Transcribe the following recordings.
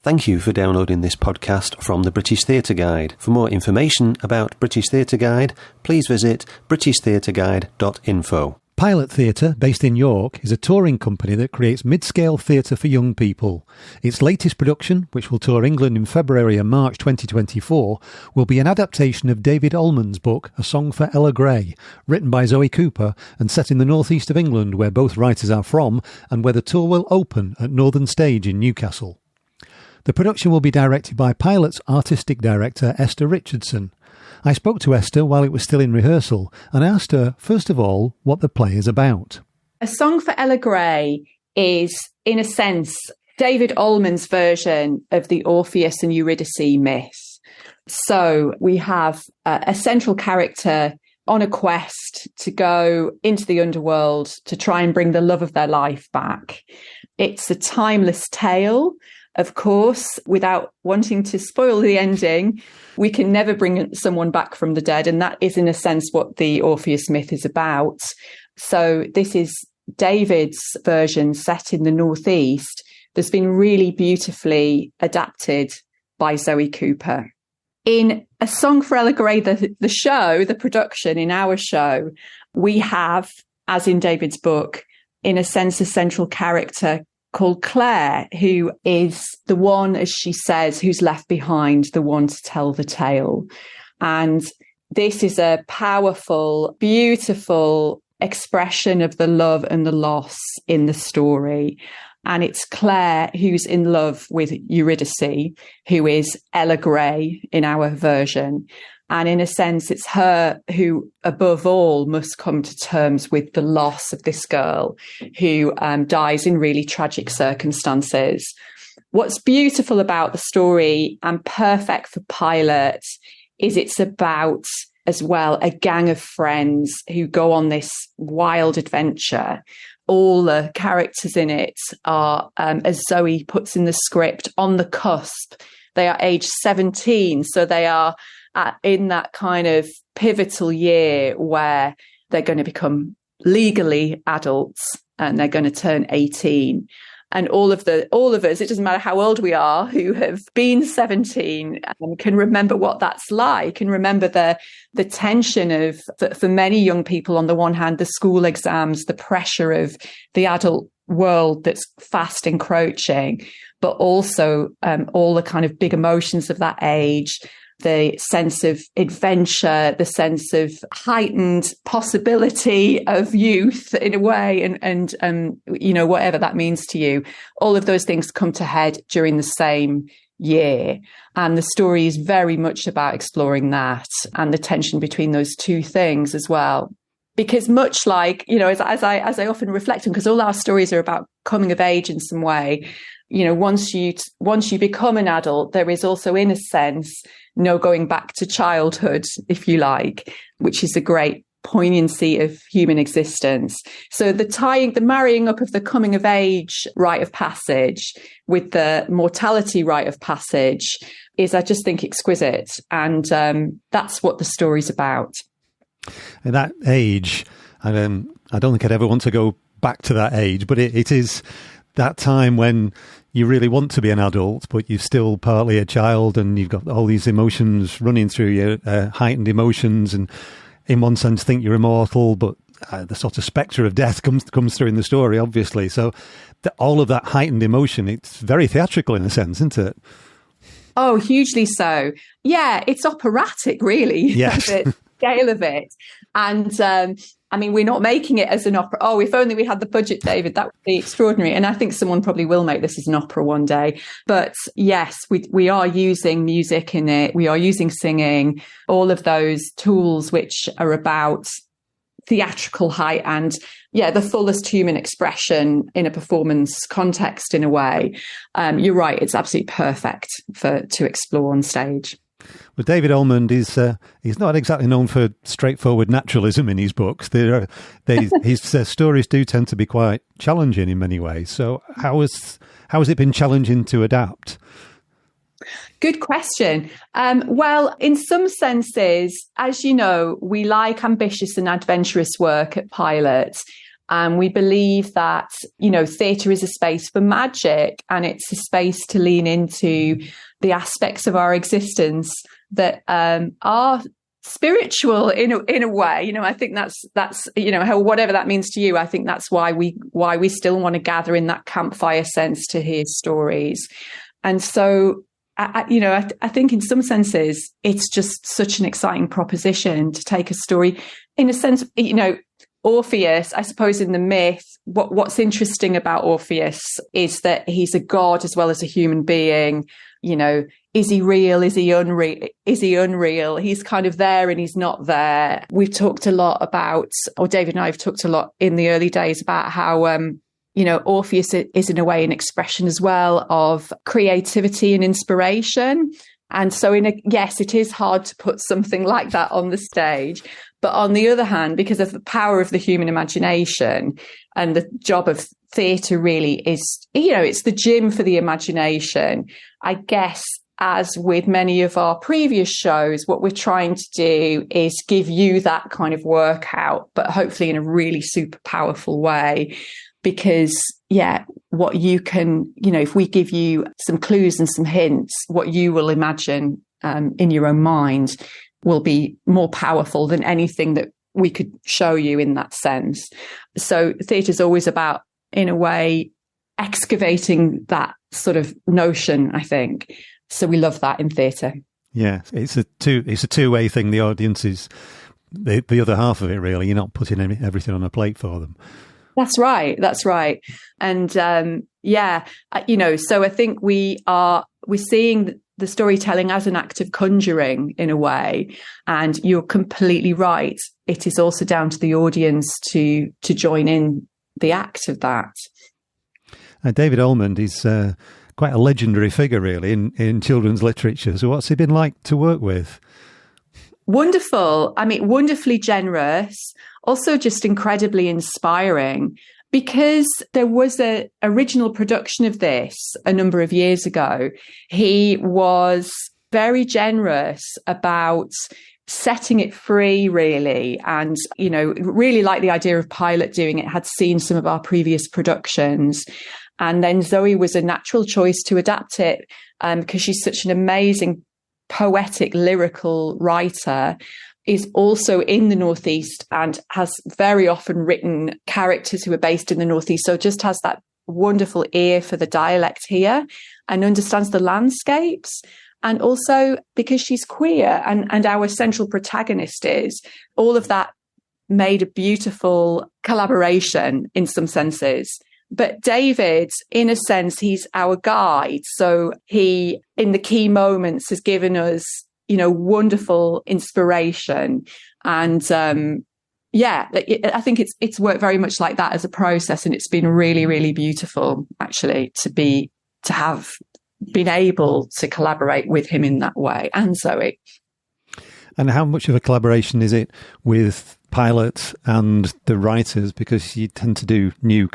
Thank you for downloading this podcast from the British Theatre Guide. For more information about British Theatre Guide, please visit britishtheatreguide.info. Pilot Theatre, based in York, is a touring company that creates mid-scale theatre for young people. Its latest production, which will tour England in February and March 2024, will be an adaptation of David Almond's book A Song for Ella Gray, written by Zoe Cooper and set in the northeast of England, where both writers are from, and where the tour will open at Northern Stage in Newcastle. The production will be directed by Pilot's artistic director Esther Richardson. I spoke to Esther while it was still in rehearsal and asked her, first of all, what the play is about. A Song for Ella Gray is, in a sense, David Almond's version of the Orpheus and Eurydice myth. So we have a central character on a quest to go into the underworld to try and bring the love of their life back. It's a timeless tale. Of course, without wanting to spoil the ending, we can never bring someone back from the dead. And that is, in a sense, what the Orpheus myth is about. So this is David's version set in the Northeast that's been really beautifully adapted by Zoe Cooper. In A Song for Ella Gray, the show, the production in our show, we have, as in David's book, in a sense, a central character called Claire, who is the one, as she says, who's left behind, the one to tell the tale. And this is a powerful, beautiful expression of the love and the loss in the story. And it's Claire who's in love with Eurydice, who is Ella Gray in our version. And in a sense, it's her who, above all, must come to terms with the loss of this girl who dies in really tragic circumstances. What's beautiful about the story and perfect for Pilot is it's about, as well, a gang of friends who go on this wild adventure. All the characters in it are, as Zoe puts in the script, on the cusp. They are age 17, so they are in that kind of pivotal year where they're going to become legally adults and they're going to turn 18. And all of us, it doesn't matter how old we are, who have been 17, can remember what that's like and remember the tension of, for many young people, on the one hand, the school exams, the pressure of the adult world that's fast encroaching, but also all the kind of big emotions of that age, the sense of adventure, the sense of heightened possibility of youth in a way, and you know, whatever that means to you. All of those things come to head during the same year. And the story is very much about exploring that and the tension between those two things as well. Because much like, you know, as I often reflect on, because all our stories are about coming of age in some way, you know, once you become an adult, there is also, in a sense, no going back to childhood, if you like, which is a great poignancy of human existence. So the marrying up of the coming of age rite of passage with the mortality rite of passage is, I just think, exquisite. And that's what the story's about. At that age, I don't think I'd ever want to go back to that age, but it is that time when you really want to be an adult, but you're still partly a child, and you've got all these emotions running through you, heightened emotions, and in one sense think you're immortal, but the sort of spectre of death comes through in the story, obviously. So all of that heightened emotion, it's very theatrical in a sense, isn't it? Oh, hugely so. Yeah, it's operatic, really. Yes. The scale of it. And I mean, we're not making it as an opera. Oh, if only we had the budget, David, that would be extraordinary. And I think someone probably will make this as an opera one day. But yes, we are using music in it. We are using singing, all of those tools which are about theatrical height and, yeah, the fullest human expression in a performance context, in a way. You're right. It's absolutely perfect to explore on stage. Well, David Almond he's not exactly known for straightforward naturalism in his books. His stories do tend to be quite challenging in many ways. So how has it been challenging to adapt? Good question. Well, in some senses, as you know, we like ambitious and adventurous work at Pilot. And we believe that, theatre is a space for magic, and it's a space to lean into the aspects of our existence that are spiritual in a way. I think that's whatever that means to you. I think that's why we still want to gather in that campfire sense to hear stories. And so I think in some senses it's just such an exciting proposition to take a story. In a sense, Orpheus, I suppose in the myth, what's interesting about Orpheus is that he's a god as well as a human being. Is he real? Is he unreal? He's kind of there and he's not there. We've talked a lot about, or David and I have talked a lot in the early days about how, Orpheus is in a way an expression as well of creativity and inspiration. And so yes, it is hard to put something like that on the stage. But on the other hand, because of the power of the human imagination, and the job of theatre really is, it's the gym for the imagination. I guess, as with many of our previous shows, what we're trying to do is give you that kind of workout, but hopefully in a really super powerful way. Because, what you can, if we give you some clues and some hints, what you will imagine in your own mind will be more powerful than anything that we could show you in that sense. So theatre is always about, in a way, excavating that sort of notion, I think. So we love that in theatre. Yeah, it's a two-way thing. The audience is the other half of it, really. You're not putting everything on a plate for them. That's right. And so I think we're seeing the storytelling as an act of conjuring in a way. And you're completely right. It is also down to the audience to join in the act of that. David Almond is quite a legendary figure, really, in children's literature. So what's he been like to work with? Wonderful. I mean, wonderfully generous, also just incredibly inspiring, because there was an original production of this a number of years ago. He was very generous about setting it free, really. And, really liked the idea of Pilot doing it, had seen some of our previous productions. And then Zoe was a natural choice to adapt it because she's such an amazing poetic, lyrical writer, is also in the Northeast and has very often written characters who are based in the Northeast. So just has that wonderful ear for the dialect here and understands the landscapes. And also because she's queer and our central protagonist is, all of that made a beautiful collaboration in some senses. But David, in a sense, he's our guide. So he, in the key moments, has given us, wonderful inspiration. And I think it's worked very much like that as a process. And it's been really, really beautiful, actually, to have been able to collaborate with him in that way, and Zoe. And how much of a collaboration is it with Pilot and the writers? Because you tend to do new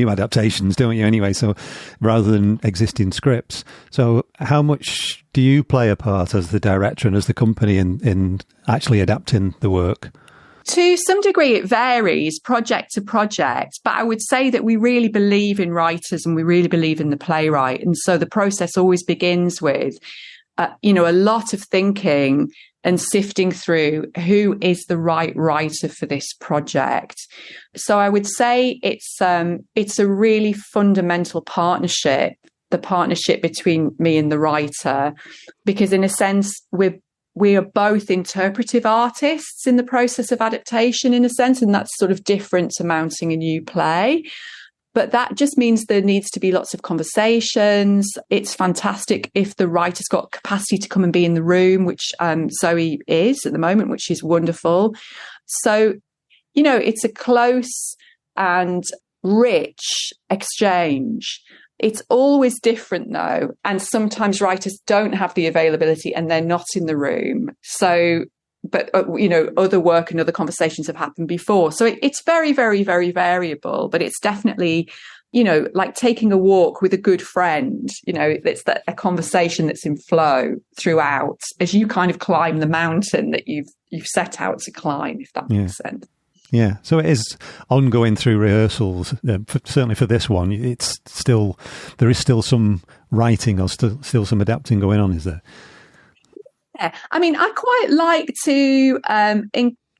adaptations, don't you, anyway? So rather than existing scripts. So how much do you play a part as the director and as the company in actually adapting the work? To some degree, it varies project to project, but I would say that we really believe in writers and we really believe in the playwright. And so the process always begins with, a lot of thinking and sifting through who is the right writer for this project. So I would say it's a really fundamental partnership, the partnership between me and the writer, because in a sense, we are both interpretive artists in the process of adaptation, in a sense, and that's sort of different to mounting a new play. But that just means there needs to be lots of conversations. It's fantastic if the writer's got capacity to come and be in the room, which Zoe is at the moment, which is wonderful. So, it's a close and rich exchange. It's always different, though. And sometimes writers don't have the availability and they're not in the room. So, but, other work and other conversations have happened before. So it's very, very, very variable, but it's definitely, like taking a walk with a good friend. It's a conversation that's in flow throughout as you kind of climb the mountain that you've set out to climb, if that makes sense. Yeah, so it is ongoing through rehearsals. Certainly for this one, there is still some writing or still some adapting going on, is there? Yeah, I mean, I quite like to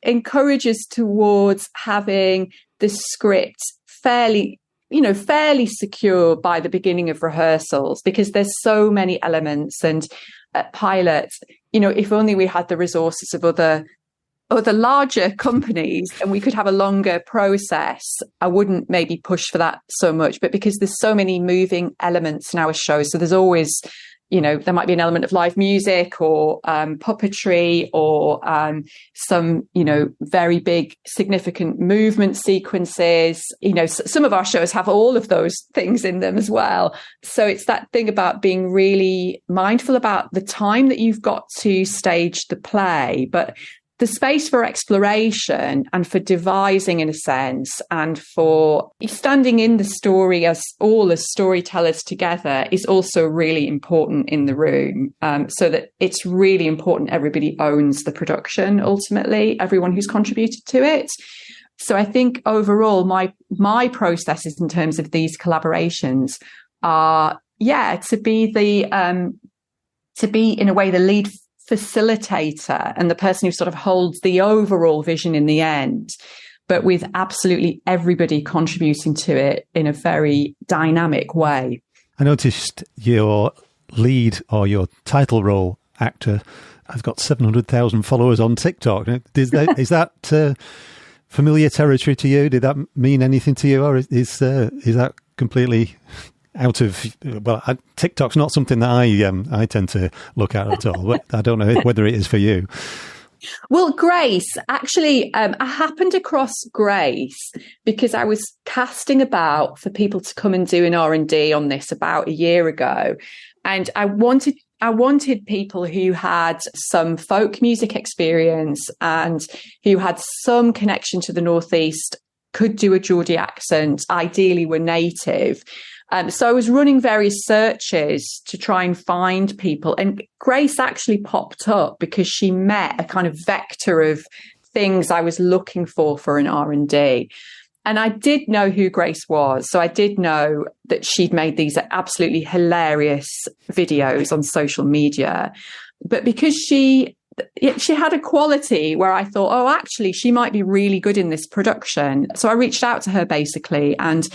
encourage us towards having the script fairly secure by the beginning of rehearsals, because there's so many elements. And at Pilot, if only we had the resources of other larger companies and we could have a longer process, I wouldn't maybe push for that so much. But because there's so many moving elements in our show, so there's always, there might be an element of live music or puppetry or some, very big significant movement sequences. Some of our shows have all of those things in them as well. So it's that thing about being really mindful about the time that you've got to stage the play, but the space for exploration and for devising, in a sense, and for standing in the story as storytellers together is also really important in the room. So that it's really important everybody owns the production, ultimately, everyone who's contributed to it. So I think overall, my processes in terms of these collaborations are, to be in a way the lead facilitator and the person who sort of holds the overall vision in the end, but with absolutely everybody contributing to it in a very dynamic way. I noticed your lead or your title role actor has got 700,000 followers on TikTok. Is that familiar territory to you? Did that mean anything to you, or is that completely out of, TikTok's not something that I tend to look at all. But I don't know whether it is for you. Well, Grace, actually, I happened across Grace because I was casting about for people to come and do an R&D on this about a year ago. And I wanted people who had some folk music experience and who had some connection to the Northeast, could do a Geordie accent, ideally were native. So I was running various searches to try and find people. And Grace actually popped up because she met a kind of vector of things I was looking for an R&D. And I did know who Grace was. So I did know that she'd made these absolutely hilarious videos on social media. But because she had a quality where I thought, oh, actually, she might be really good in this production. So I reached out to her basically, and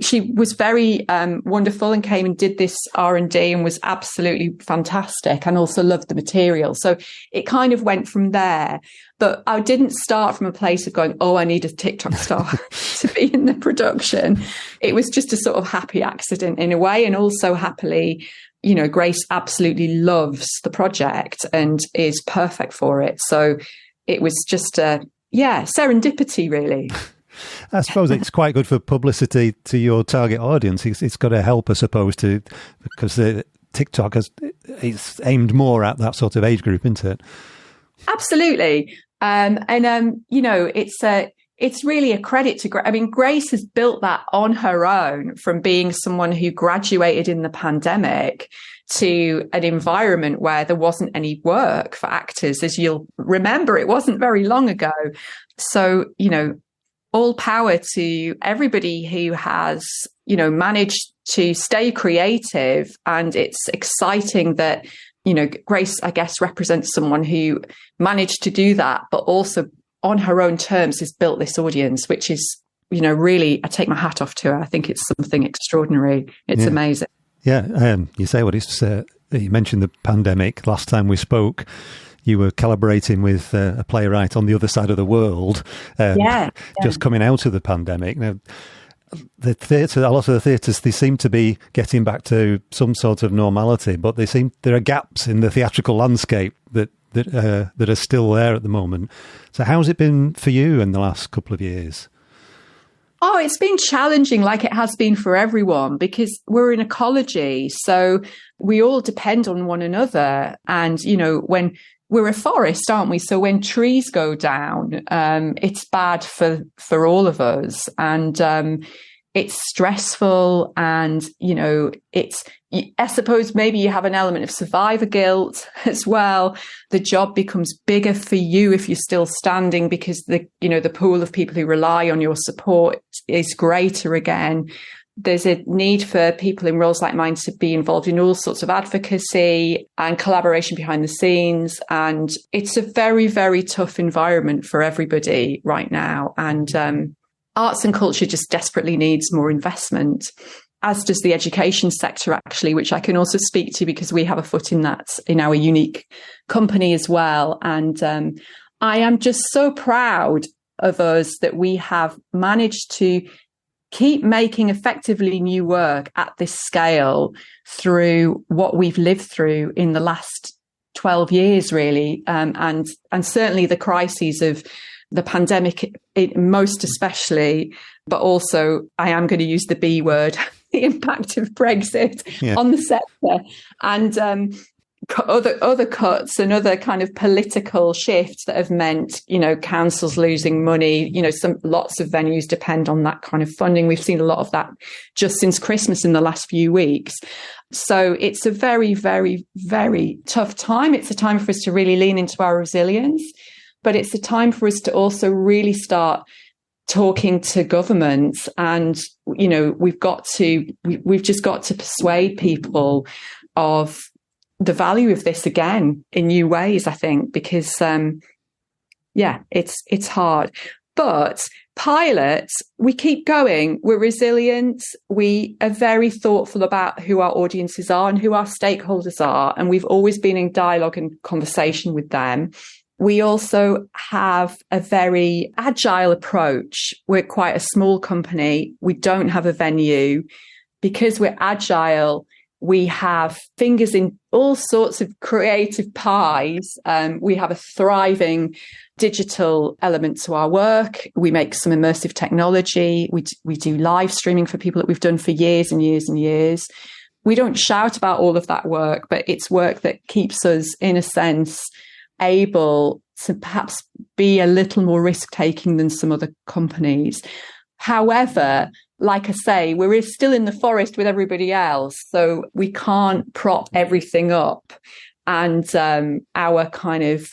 she was very wonderful and came and did this R&D and was absolutely fantastic, and also loved the material. So it kind of went from there. But I didn't start from a place of going, oh, I need a TikTok star to be in the production. It was just a sort of happy accident in a way, and also happily, Grace absolutely loves the project and is perfect for it. So it was just serendipity, really. I suppose it's quite good for publicity to your target audience. It's got to help, I suppose, because TikTok it's aimed more at that sort of age group, isn't it? Absolutely. It's really a credit to Grace. I mean, Grace has built that on her own, from being someone who graduated in the pandemic to an environment where there wasn't any work for actors. As you'll remember, it wasn't very long ago. So, all power to everybody who has, managed to stay creative. And it's exciting that, Grace, I guess, represents someone who managed to do that, but also on her own terms has built this audience, which is, really, I take my hat off to her. I think it's something extraordinary. It's amazing. Yeah. You say what it's, you mentioned the pandemic. Last time we spoke, you were collaborating with a playwright on the other side of the world, just coming out of the pandemic. Now, the theatre, a lot of the theatres, they seem to be getting back to some sort of normality, but there are gaps in the theatrical landscape that are still there at the moment. So how's it been for you in the last couple of years? Oh, it's been challenging, like it has been for everyone, because we're an ecology. So we all depend on one another. And, when we're a forest, aren't we? So when trees go down, it's bad for all of us. And, it's stressful, and, you know, I suppose maybe you have an element of survivor guilt as well. The job becomes bigger for you if you're still standing, because the pool of people who rely on your support is greater again. There's a need for people in roles like mine to be involved in all sorts of advocacy and collaboration behind the scenes. And it's a very, very tough environment for everybody right now. And arts and culture just desperately needs more investment, as does the education sector, actually, which I can also speak to because we have a foot in that in our unique company as well. And I am just so proud of us that we have managed to keep making effectively new work at this scale through what we've lived through in the last 12 years, really. And certainly the crises of the pandemic, most especially, but also, I am going to use the B word, the impact of Brexit on the sector, and other cuts and other kind of political shifts that have meant, you know, councils losing money. You know, lots of venues depend on that kind of funding. We've seen a lot of that just since Christmas in the last few weeks. So it's a very, very, very tough time. It's a time for us to really lean into our resilience, but it's a time for us to also really start talking to governments. And, you know, we've just got to persuade people of the value of this again in new ways, I think, because, it's hard. But pilots, we keep going. We're resilient. We are very thoughtful about who our audiences are and who our stakeholders are. And we've always been in dialogue and conversation with them. We also have a very agile approach. We're quite a small company. We don't have a venue. Because we're agile, we have fingers in all sorts of creative pies. We have a thriving digital element to our work. We make some immersive technology. We do live streaming for people that we've done for years and years and years. We don't shout about all of that work, but it's work that keeps us, in a sense, able to perhaps be a little more risk-taking than some other companies. However, like I say, we're still in the forest with everybody else, so we can't prop everything up. And our kind of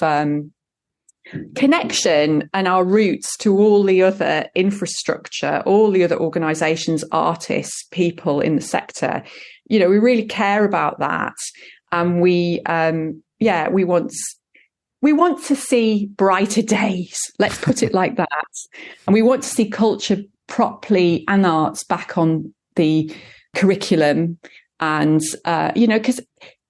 connection and our roots to all the other infrastructure, all the other organisations, artists, people in the sector, you know, we really care about that. And we want to see brighter days, let's put it like that. And we want to see culture properly and arts back on the curriculum. And, because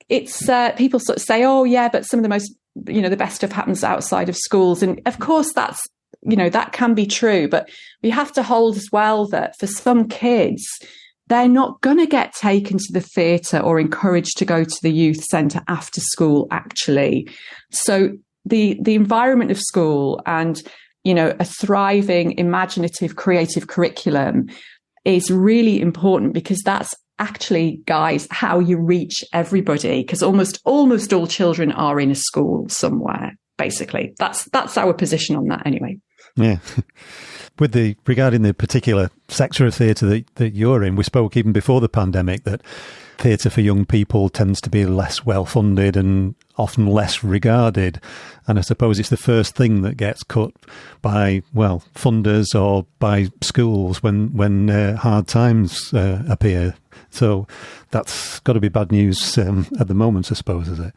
it's people sort of say, oh, yeah, but some of the most, the best stuff happens outside of schools. And of course, that's, that can be true. But we have to hold as well that for some kids, they're not going to get taken to the theatre or encouraged to go to the youth centre after school, actually. So the environment of school and, a thriving, imaginative, creative curriculum is really important, because that's actually, guys, how you reach everybody, because almost all children are in a school somewhere, basically. That's our position on that anyway. Yeah. Regarding the particular sector of theatre that you're in, we spoke even before the pandemic that theatre for young people tends to be less well funded and often less regarded. And I suppose it's the first thing that gets cut by, funders or by schools when hard times appear. So that's got to be bad news at the moment, I suppose, is it?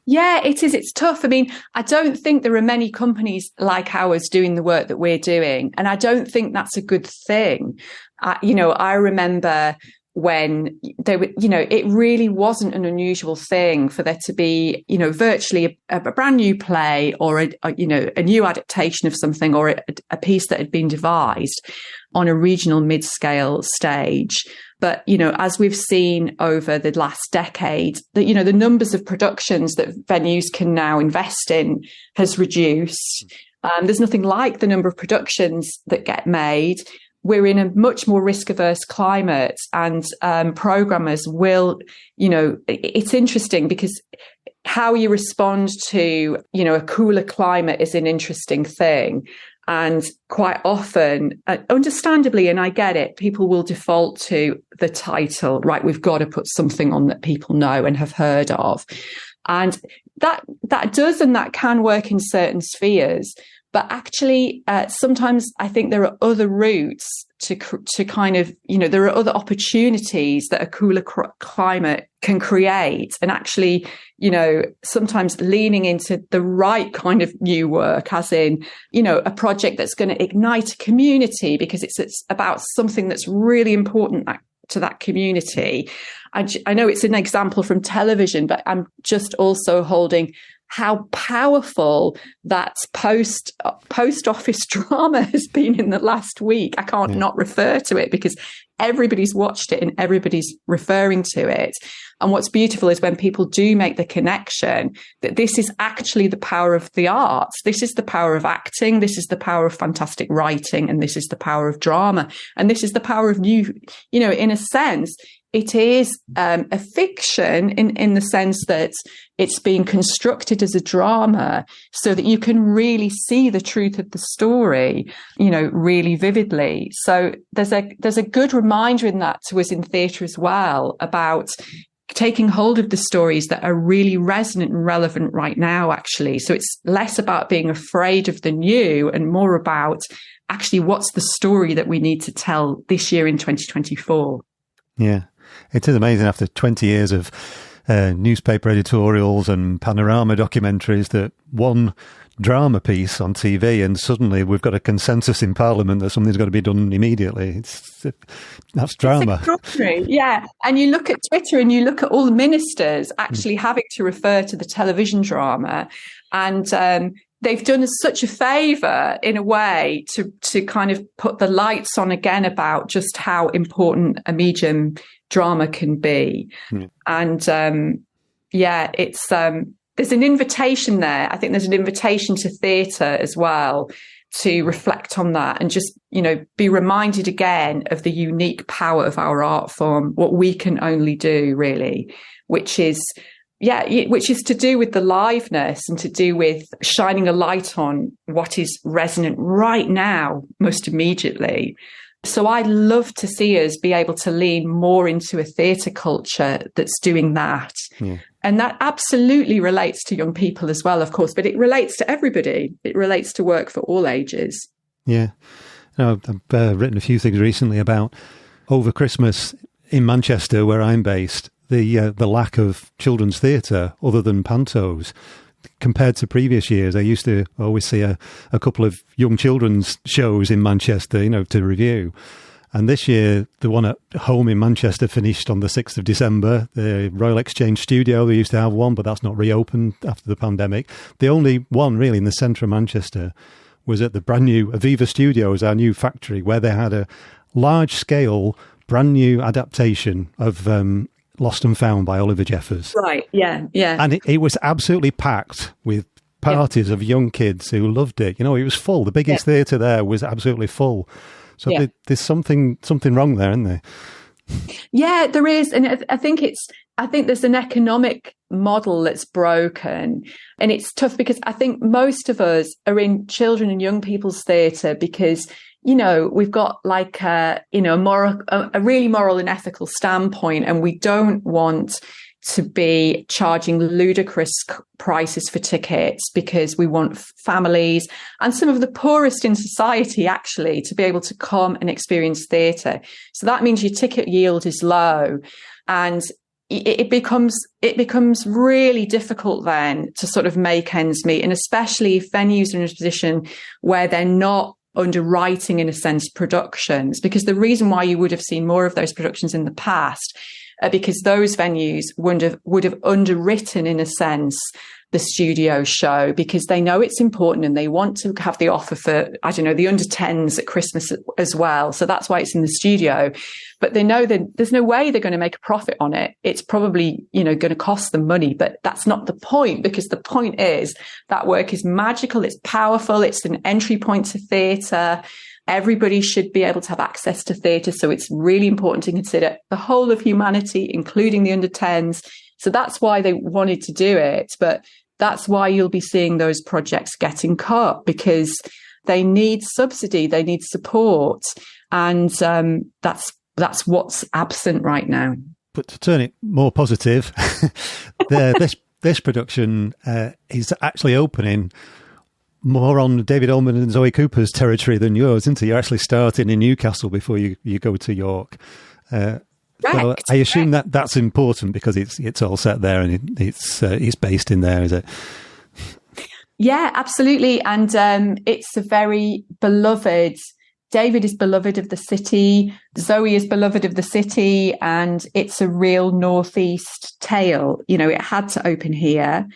Yeah, it is. It's tough. I mean, I don't think there are many companies like ours doing the work that we're doing. And I don't think that's a good thing. I remember when they were, it really wasn't an unusual thing for there to be, virtually a brand new play or a new adaptation of something, or a piece that had been devised on a regional mid-scale stage. But, as we've seen over the last decade, the numbers of productions that venues can now invest in has reduced. There's nothing like the number of productions that get made. We're in a much more risk-averse climate, and programmers will, it's interesting because how you respond to, a cooler climate is an interesting thing. And quite often, understandably, and I get it, people will default to the title, right? We've got to put something on that people know and have heard of. And that does and that can work in certain spheres. But actually, sometimes I think there are other routes to kind of, there are other opportunities that a cooler climate can create. And actually, sometimes leaning into the right kind of new work, as in, a project that's going to ignite a community because it's about something that's really important to that community. I know it's an example from television, but I'm just also holding how powerful that post office drama has been in the last week. I can't not refer to it because everybody's watched it and everybody's referring to it. And what's beautiful is when people do make the connection that this is actually the power of the arts. This is the power of acting. This is the power of fantastic writing. And this is the power of drama. And this is the power of new, in a sense, it is a fiction in the sense that it's being constructed as a drama so that you can really see the truth of the story, really vividly. So there's a good reminder in that to us in theatre as well about taking hold of the stories that are really resonant and relevant right now, actually. So it's less about being afraid of the new and more about actually what's the story that we need to tell this year in 2024. Yeah. It is amazing after 20 years of newspaper editorials and panorama documentaries that one drama piece on TV and suddenly we've got a consensus in Parliament that something's got to be done immediately. That's drama. It's extraordinary. Yeah. And you look at Twitter and you look at all the ministers actually having to refer to the television drama, and they've done us such a favour in a way to kind of put the lights on again about just how important a medium drama can be. And it's there's an invitation there. I think there's an invitation to theatre as well to reflect on that and just, be reminded again of the unique power of our art form, what we can only do really, which is to do with the liveness and to do with shining a light on what is resonant right now, most immediately. So I'd love to see us be able to lean more into a theatre culture that's doing that. Yeah. And that absolutely relates to young people as well, of course, but it relates to everybody. It relates to work for all ages. Yeah. I've written a few things recently about over Christmas in Manchester, where I'm based, the lack of children's theatre other than pantos. Compared to previous years, I used to always see a couple of young children's shows in Manchester, to review. And this year, the one at home in Manchester finished on the 6th of December. The Royal Exchange Studio, they used to have one, but that's not reopened after the pandemic. The only one really in the centre of Manchester was at the brand new Aviva Studios, our new factory, where they had a large-scale, brand new adaptation of Lost and Found by Oliver Jeffers. Right, yeah. And it was absolutely packed with parties of young kids who loved it. It was full. The biggest theatre there was absolutely full. So there's something wrong there, isn't there? Yeah, there is. And I think there's an economic model that's broken. And it's tough because I think most of us are in children and young people's theatre because we've got like a really moral and ethical standpoint, and we don't want to be charging ludicrous prices for tickets because we want families and some of the poorest in society actually to be able to come and experience theatre. So that means your ticket yield is low, and it becomes really difficult then to sort of make ends meet, and especially if venues are in a position where they're not underwriting, in a sense, productions, because the reason why you would have seen more of those productions in the past because those venues would have underwritten, in a sense, the studio show because they know it's important and they want to have the offer for, I don't know, the under 10s at Christmas as well. So that's why it's in the studio. But they know that there's no way they're going to make a profit on it. It's probably, going to cost them money, but that's not the point, because the point is that work is magical. It's powerful. It's an entry point to theatre. Everybody should be able to have access to theatre. So it's really important to consider the whole of humanity, including the under 10s. So that's why they wanted to do it. But that's why you'll be seeing those projects getting cut, because They need subsidy, they need support, and that's what's absent right now. But to turn it more positive, this production is actually opening more on David Almond and Zoe Cooper's territory than yours, isn't it? You're actually starting in Newcastle before you go to York. So I assume that's important because it's all set there and it's based in there, is it? Yeah, absolutely. And it's a very beloved. David is beloved of the city. Zoe is beloved of the city, and it's a real Northeast tale. You know, it had to open here.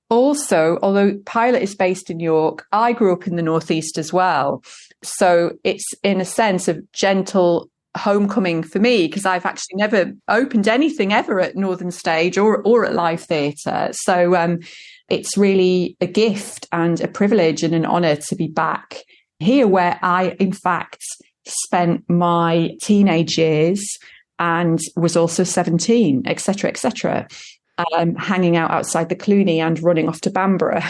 Also, although Pilot is based in York, I grew up in the Northeast as well. So it's in a sense a gentle homecoming for me, because I've actually never opened anything ever at Northern Stage or at Live Theatre. So it's really a gift and a privilege and an honour to be back here, where I, in fact, spent my teenage years and was also 17, etc., etc., hanging out outside the Cluny and running off to Bamborough.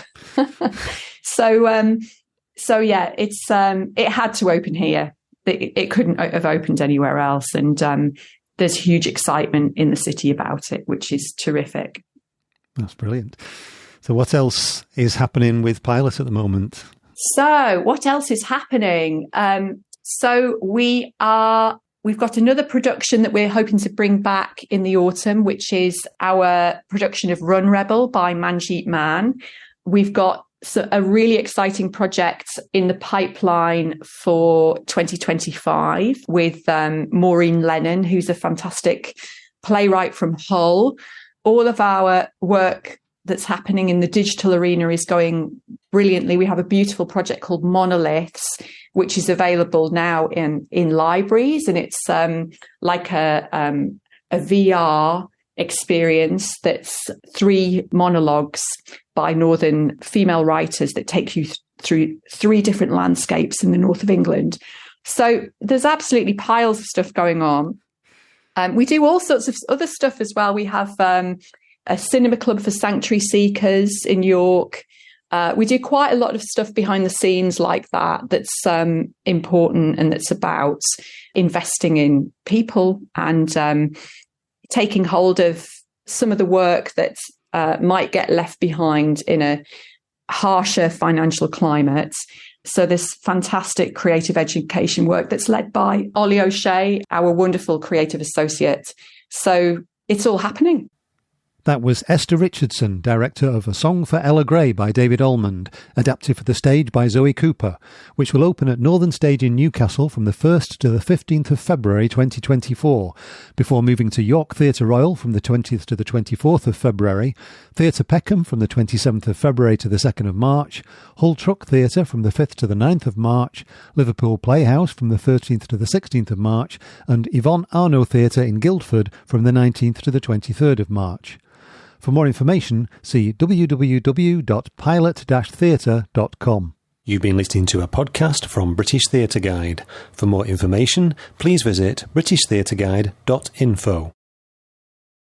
So yeah, it had to open here. It couldn't have opened anywhere else. And there's huge excitement in the city about it, which is terrific. That's brilliant. So what else is happening with Pilot at the moment? So what else is happening? So we've got another production that we're hoping to bring back in the autumn, which is our production of Run Rebel by Manjeet Mann. We've got a really exciting project in the pipeline for 2025 with Maureen Lennon, who's a fantastic playwright from Hull. All of our work that's happening in the digital arena is going brilliantly. We have a beautiful project called Monoliths, which is available now in libraries, and it's like a VR experience that's 3 monologues by Northern female writers that take you through 3 different landscapes in the north of England. So there's absolutely piles of stuff going on. We do all sorts of other stuff as well. We have a cinema club for sanctuary seekers in York. We do quite a lot of stuff behind the scenes like that's important, and that's about investing in people and taking hold of some of the work that might get left behind in a harsher financial climate. So there's fantastic creative education work that's led by Ollie O'Shea, our wonderful creative associate. So it's all happening. That was Esther Richardson, director of A Song for Ella Gray by David Almond, adapted for the stage by Zoe Cooper, which will open at Northern Stage in Newcastle from the 1st to the 15th of February 2024, before moving to York Theatre Royal from the 20th to the 24th of February, Theatre Peckham from the 27th of February to the 2nd of March, Hull Truck Theatre from the 5th to the 9th of March, Liverpool Playhouse from the 13th to the 16th of March, and Yvonne Arnaud Theatre in Guildford from the 19th to the 23rd of March. For more information, see www.pilot-theatre.com. You've been listening to a podcast from British Theatre Guide. For more information, please visit britishtheatreguide.info.